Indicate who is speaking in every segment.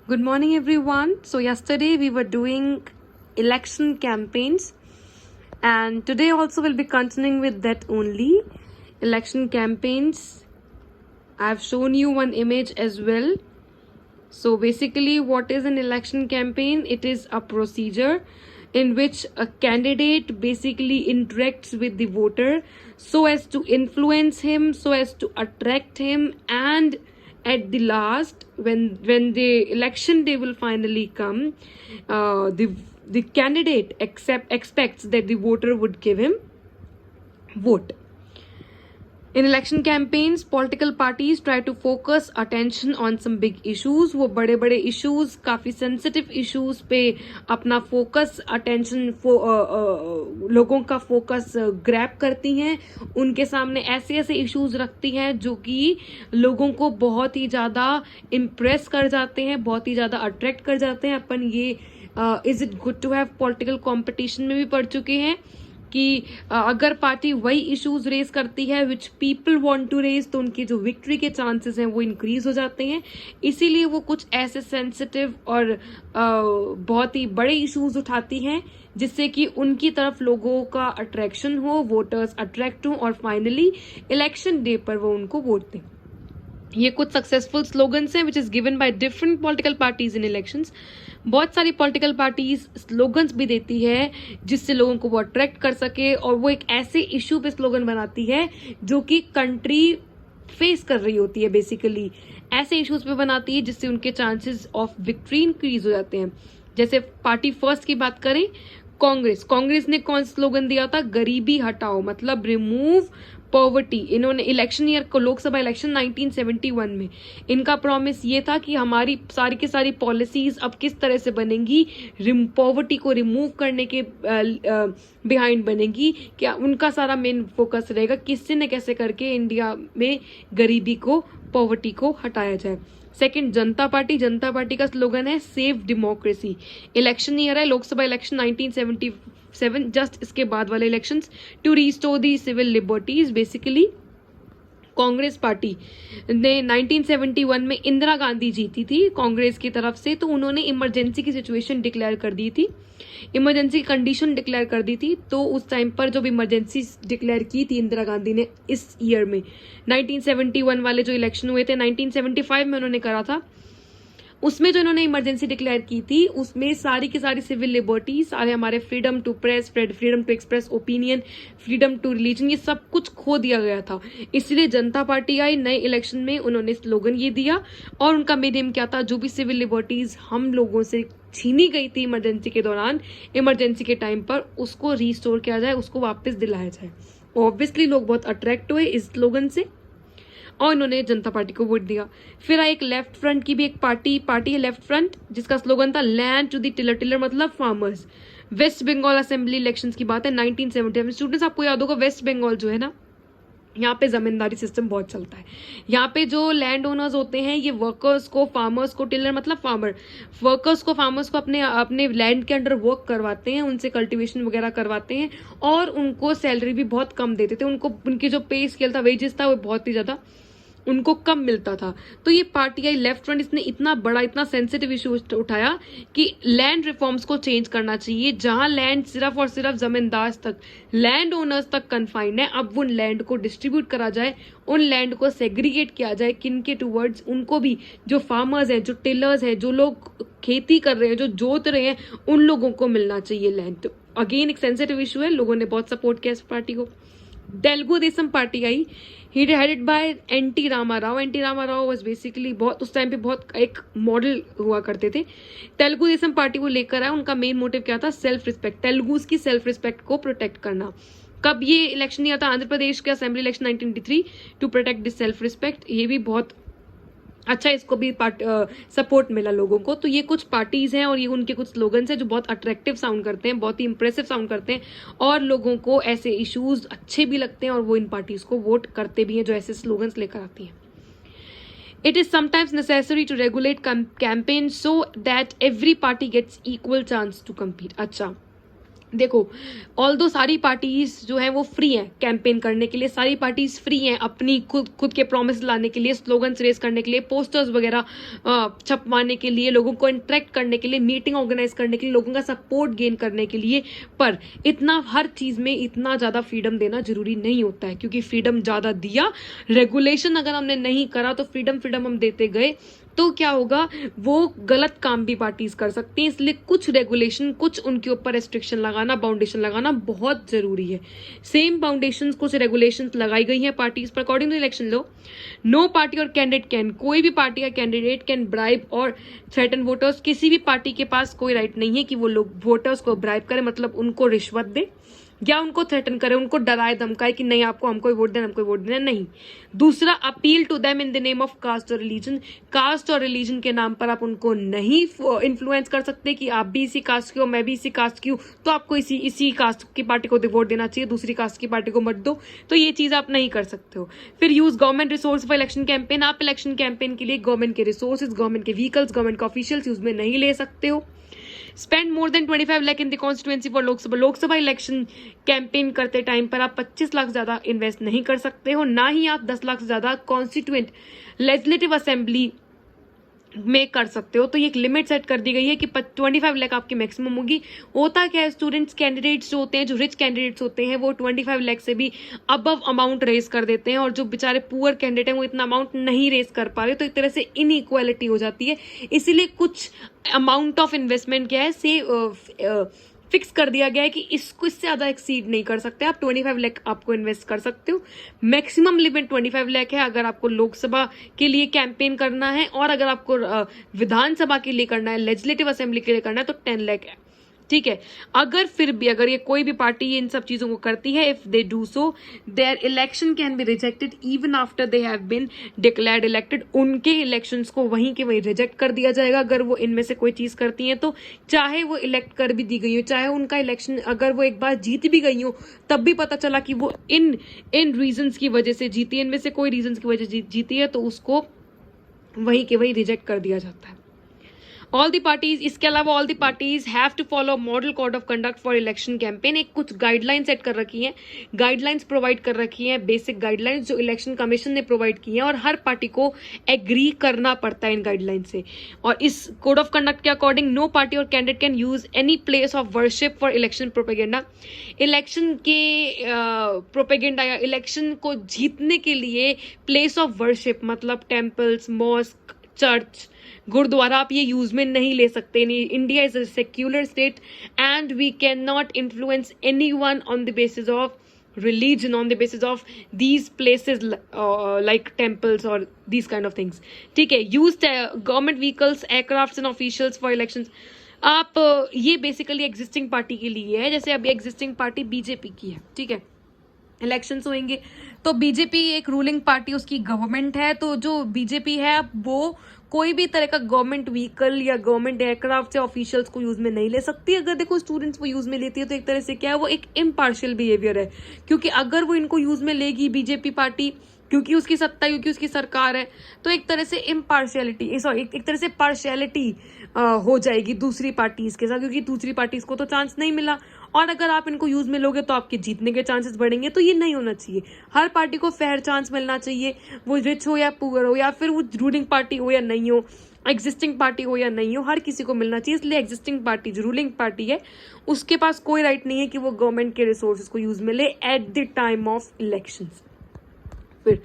Speaker 1: Good morning, everyone. So, yesterday we were doing election campaigns, and today also we'll be continuing with that only. Election campaigns. I've shown you one image as well. So, basically, what is an election campaign? It is a procedure in which a candidate basically interacts with the voter so as to influence him, so as to attract him, and at the last, when the election day will finally come, the candidate expects that the voter would give him vote. In election campaigns, political parties try to focus attention on some big issues. वो बड़े बड़े issues, काफ़ी sensitive issues पे अपना focus attention लोगों का focus grab करती हैं. उनके सामने ऐसे ऐसे issues रखती हैं जो कि लोगों को बहुत ही ज़्यादा impress कर जाते हैं, बहुत ही ज़्यादा attract कर जाते हैं. अपन ये is it good to have political competition में भी पढ़ चुके हैं कि अगर पार्टी वही इश्यूज रेज करती है which people want to raise तो उनकी जो विक्ट्री के चांसेस हैं वो इंक्रीज हो जाते हैं. इसीलिए वो कुछ ऐसे सेंसिटिव और बहुत ही बड़े इश्यूज उठाती हैं जिससे कि उनकी तरफ लोगों का अट्रैक्शन हो, वोटर्स अट्रैक्ट हो और फाइनली इलेक्शन डे पर वो उनको वोट दें. ये कुछ सक्सेसफुल स्लोगन्स हैं which is given by different political parties in elections. बहुत सारी पॉलिटिकल पार्टीज स्लोगन्स भी देती है जिससे लोगों को वो अट्रैक्ट कर सके और वो एक ऐसे इश्यू पे स्लोगन बनाती है जो कि कंट्री फेस कर रही होती है. बेसिकली ऐसे इश्यूज पे बनाती है जिससे उनके चांसेस ऑफ विक्ट्री इंक्रीज हो जाते हैं. जैसे पार्टी फर्स्ट की बात करें, कांग्रेस ने कौन स्लोगन दिया था? गरीबी हटाओ, मतलब रिमूव पॉवर्टी. इन्होंने इलेक्शन ईयर को, लोकसभा इलेक्शन 1971 में इनका प्रॉमिस ये था कि हमारी सारी की सारी पॉलिसीज अब किस तरह से बनेंगी, पॉवर्टी को रिमूव करने के बिहाइंड बनेंगी. क्या उनका सारा मेन फोकस रहेगा किससे न कैसे करके इंडिया में गरीबी को, पॉवर्टी को हटाया जाए. सेकंड, जनता पार्टी का स्लोगन है सेव डेमोक्रेसी. इलेक्शन ईयर है लोकसभा इलेक्शन 1977, जस्ट इसके बाद वाले elections. To restore the civil liberties. Basically Congress party ने 1971 में इंदिरा गांधी जीती थी कांग्रेस की तरफ से, तो उन्होंने इमरजेंसी की सिचुएशन डिक्लेयर कर दी थी, इमरजेंसी कंडीशन डिक्लेयर कर दी थी. तो उस टाइम पर जब इमरजेंसी डिक्लेयर की थी इंदिरा गांधी ने इस ईयर में, 1971 वाले जो इलेक्शन हुए थे 1975 में उन्होंने करा था, उसमें जो इन्होंने इमरजेंसी डिक्लेयर की थी उसमें सारी की सारी सिविल लिबर्टी, सारे हमारे freedom to press, freedom to express opinion, freedom to religion, ये सब कुछ खो दिया गया था. इसलिए जनता पार्टी आई नए इलेक्शन में, उन्होंने स्लोगन ये दिया और उनका मेन एम क्या था, जो भी सिविल लिबर्टीज हम लोगों से छीनी गई थी इमरजेंसी के दौरान, इमरजेंसी के टाइम पर, उसको रिस्टोर किया जाए, उसको वापस दिलाया जाए. ऑब्वियसली लोग बहुत अट्रैक्ट हुए इस स्लोगन से और इन्होंने जनता पार्टी को वोट दिया. फिर एक लेफ्ट फ्रंट की भी एक पार्टी है लेफ्ट फ्रंट, जिसका स्लोगन था लैंड टू द टिलर मतलब farmers. West Bengal assembly elections की बात है 1970 स्टूडेंट्स, आपको याद होगा वेस्ट बंगाल जो है ना, यहाँ पे जमींदारी सिस्टम बहुत चलता है. यहाँ पे जो लैंड ओनर्स होते हैं ये वर्कर्स को, फार्मर्स को, टिलर मतलब फार्मर, वर्कर्स को, फार्मर्स को अपने लैंड के अंडर वर्क करवाते हैं, उनसे कल्टीवेशन वगैरह करवाते हैं और उनको सैलरी भी बहुत कम देते थे. उनको उनकी जो पे स्केल था, वेजेस था, वो बहुत ही ज्यादा उनको कम मिलता था. तो ये पार्टी आई लेफ्ट फ्रंट, इसने इतना बड़ा, इतना सेंसिटिव इशू उठाया कि लैंड रिफॉर्म्स को चेंज करना चाहिए. जहां लैंड सिर्फ और सिर्फ जमींदार तक, लैंड ओनर्स तक कन्फाइंड है, अब उन लैंड को डिस्ट्रीब्यूट करा जाए, उन लैंड को सेग्रीगेट किया जाए. किन के टूवर्ड्स? उनको भी, जो फार्मर्स हैं, जो टिलर्स हैं, जो लोग खेती कर रहे हैं, जो जोत रहे हैं, उन लोगों को मिलना चाहिए लैंड. तो अगेन एक सेंसिटिव इशू है, लोगों ने बहुत सपोर्ट किया इस पार्टी को. तेलुगु देशम पार्टी आई, headed by NT Rama Rao. NT Rama Rao was basically बहुत उस टाइम पे बहुत एक मॉडल हुआ करते थे. तेलुगु देशम पार्टी वो लेकर आया. उनका मेन मोटिव क्या था? सेल्फ रिस्पेक्ट, तेलुगुस की सेल्फ रिस्पेक्ट को प्रोटेक्ट करना. कब ये इलेक्शन नहीं आता? आंध्र प्रदेश के assembly election 1983 to protect this self respect. ये भी बहुत अच्छा, इसको भी सपोर्ट मिला लोगों को. तो ये कुछ पार्टीज हैं और ये उनके कुछ स्लोगन्स हैं जो बहुत अट्रैक्टिव साउंड करते हैं, बहुत ही इंप्रेसिव साउंड करते हैं और लोगों को ऐसे इश्यूज अच्छे भी लगते हैं और वो इन पार्टीज को वोट करते भी हैं जो ऐसे स्लोगन्स लेकर आती हैं. It is sometimes necessary to regulate campaigns so that every party gets equal chance to compete. अच्छा, देखो, ऑल्दो सारी पार्टीज जो है वो फ्री हैं कैंपेन करने के लिए, सारी पार्टीज फ्री हैं अपनी खुद के प्रॉमिस लाने के लिए, स्लोगन्स रेस करने के लिए, पोस्टर्स वगैरह छपवाने के लिए, लोगों को इंटरेक्ट करने के लिए, मीटिंग ऑर्गेनाइज करने के लिए, लोगों का सपोर्ट गेन करने के लिए। पर इतना हर चीज में इतना ज्यादा फ्रीडम देना जरूरी नहीं होता है, क्योंकि फ्रीडम ज्यादा दिया, रेगुलेशन अगर हमने नहीं करा तो फ्रीडम हम देते गए तो क्या होगा, वो गलत काम भी पार्टीज कर सकती हैं। इसलिए कुछ रेगुलेशन, कुछ उनके ऊपर रेस्ट्रिक्शन लगाना, बाउंडेशन लगाना बहुत जरूरी है। सेम बाउंडेशन, कुछ रेगुलेशंस लगाई गई हैं पार्टीज पर according to election law. No party और कैंडिडेट कैन, कोई भी पार्टी का कैंडिडेट कैन ब्राइब और थ्रेटन वोटर्स, किसी भी पार्टी के पास कोई राइट नहीं है कि वो लोग वोटर्स को ब्राइब करे, मतलब उनको रिश्वत दे या उनको थ्रेटन करे, उनको डराए धमकाए कि नहीं आपको हमको वोट देना, हमको वोट देना नहीं। दूसरा, appeal to them in the name of caste और रिलीजन, कास्ट और रिलीजन के नाम पर आप उनको नहीं इन्फ्लुएंस कर सकते कि आप भी इसी कास्ट के हो, मैं भी इसी कास्ट की हूँ, तो आपको इसी कास्ट की पार्टी को वोट देना चाहिए, दूसरी कास्ट की पार्टी को मत दो, तो ये चीज आप नहीं कर सकते हो। फिर use government resource for election campaign, आप इलेक्शन कैंपेन के लिए गवर्नमेंट के रिसोर्सेज, गवर्नमेंट के व्हीकल्स, गवर्नमेंट के ऑफिशियल्स यूज में नहीं ले सकते हो। Spend more than 25 lakh in the constituency for Lok Sabha election campaign करते टाइम पर आप 25 लाख ज्यादा इन्वेस्ट नहीं कर सकते हो, ना ही आप 10 लाख से ज्यादा कॉन्स्टिट्यूएंट लेजिस्लेटिव असेंबली में कर सकते हो। तो ये एक लिमिट सेट कर दी गई है कि 25 लाख आपकी मैक्सिमम होगी। होता क्या है, स्टूडेंट्स कैंडिडेट्स जो होते हैं, जो रिच कैंडिडेट्स होते हैं, वो 25 लाख से भी अबव अमाउंट रेज कर देते हैं, और जो बेचारे पुअर कैंडिडेट हैं वो इतना अमाउंट नहीं रेज कर पा रहे, तो एक तरह से इनइक्वालिटी हो जाती है। इसीलिए कुछ अमाउंट ऑफ इन्वेस्टमेंट क्या है से फिक्स कर दिया गया है कि इसको इससे ज्यादा एक्सीड नहीं कर सकते आप। 25 लाख आपको इन्वेस्ट कर सकते हो, मैक्सिमम लिमिट 25 लाख है अगर आपको लोकसभा के लिए कैंपेन करना है, और अगर आपको विधानसभा के लिए करना है, लेजिस्लेटिव असेंबली के लिए करना है तो 10 लाख है। ठीक है, अगर ये कोई भी पार्टी इन सब चीजों को करती है, if they do so, their election can be rejected even after they have been declared elected, उनके इलेक्शंस को वहीं के वहीं रिजेक्ट कर दिया जाएगा अगर वो इनमें से कोई चीज करती हैं तो। चाहे वो इलेक्ट कर भी दी गई हो, चाहे उनका इलेक्शन अगर वो एक बार जीत भी गई हो, तब भी पता चला कि वो इन रीजंस की वजह से जीती है, इनमें से कोई रीजंस की वजह से जीती है, तो उसको वहीं के वहीं रिजेक्ट कर दिया जाता है। ऑल दी पार्टीज, इसके अलावा all the parties have to follow model code of conduct for election campaign. एक कुछ गाइडलाइन सेट कर रखी हैं, गाइडलाइंस प्रोवाइड कर रखी हैं, बेसिक गाइडलाइंस जो इलेक्शन कमीशन ने प्रोवाइड की हैं, और हर पार्टी को एग्री करना पड़ता है इन गाइडलाइन से। और इस कोड ऑफ कंडक्ट के अकॉर्डिंग नो पार्टी और candidate can use any place of worship for election propaganda. Election के प्रोपेगेंडा या इलेक्शन को जीतने के लिए प्लेस ऑफ वर्शिप मतलब टेम्पल्स, मॉस्क, चर्च, गुरुद्वारा आप ये यूज में नहीं ले सकते। India is a secular state and we can not influence anyone on the basis of religion, on the basis of these places like temples or these kind of things. ठीक है, use government vehicles, aircrafts and officials for elections. आप ये basically existing party के लिए है, जैसे अभी existing party BJP की है, ठीक है, इलेक्शंस होंगे तो बीजेपी एक रूलिंग पार्टी, उसकी गवर्नमेंट है, तो जो बीजेपी है वो कोई भी तरह का गवर्नमेंट व्हीकल या गवर्नमेंट एयरक्राफ्ट या ऑफिशियल्स को यूज में नहीं ले सकती। अगर देखो स्टूडेंट्स वो यूज में लेती है तो एक तरह से क्या है, वो एक इम्पार्शियल बिहेवियर है, क्योंकि अगर वो इनको यूज में लेगी बीजेपी पार्टी, क्योंकि उसकी सत्ता, क्योंकि उसकी सरकार है, तो एक तरह से इम्पार्शियलिटी, सॉरी एक तरह से पार्शियलिटी हो जाएगी दूसरी पार्टीज के साथ, क्योंकि दूसरी पार्टीज को तो चांस नहीं मिला, और अगर आप इनको यूज में लोगे तो आपके जीतने के चांसेस बढ़ेंगे। तो ये नहीं होना चाहिए, हर पार्टी को फेयर चांस मिलना चाहिए, वो रिच हो या पुअर हो, या फिर वो रूलिंग पार्टी हो या नहीं हो, एग्जिस्टिंग पार्टी हो या नहीं हो, हर किसी को मिलना चाहिए। इसलिए एग्जिस्टिंग पार्टी जो रूलिंग पार्टी है उसके पास कोई राइट नहीं है कि वो गवर्नमेंट के रिसोर्सेज को यूज में ले at the time of elections. फिर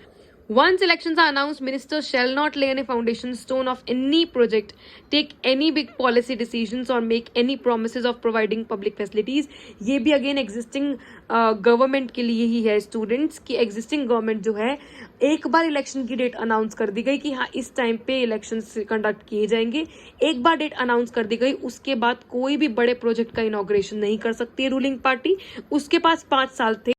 Speaker 1: once elections are announced, ministers shall not lay any foundation stone of any project, take any big policy decisions or make any promises of providing public facilities. ये भी again existing government के लिए ही है students, की existing government जो है एक बार election की डेट अनाउंस कर दी गई कि हाँ इस टाइम पे इलेक्शन कंडक्ट किए जाएंगे, एक बार डेट अनाउंस कर दी गई, उसके बाद कोई भी बड़े प्रोजेक्ट का इनॉग्रेशन नहीं कर सकती है रूलिंग पार्टी। उसके पास 5 साल थे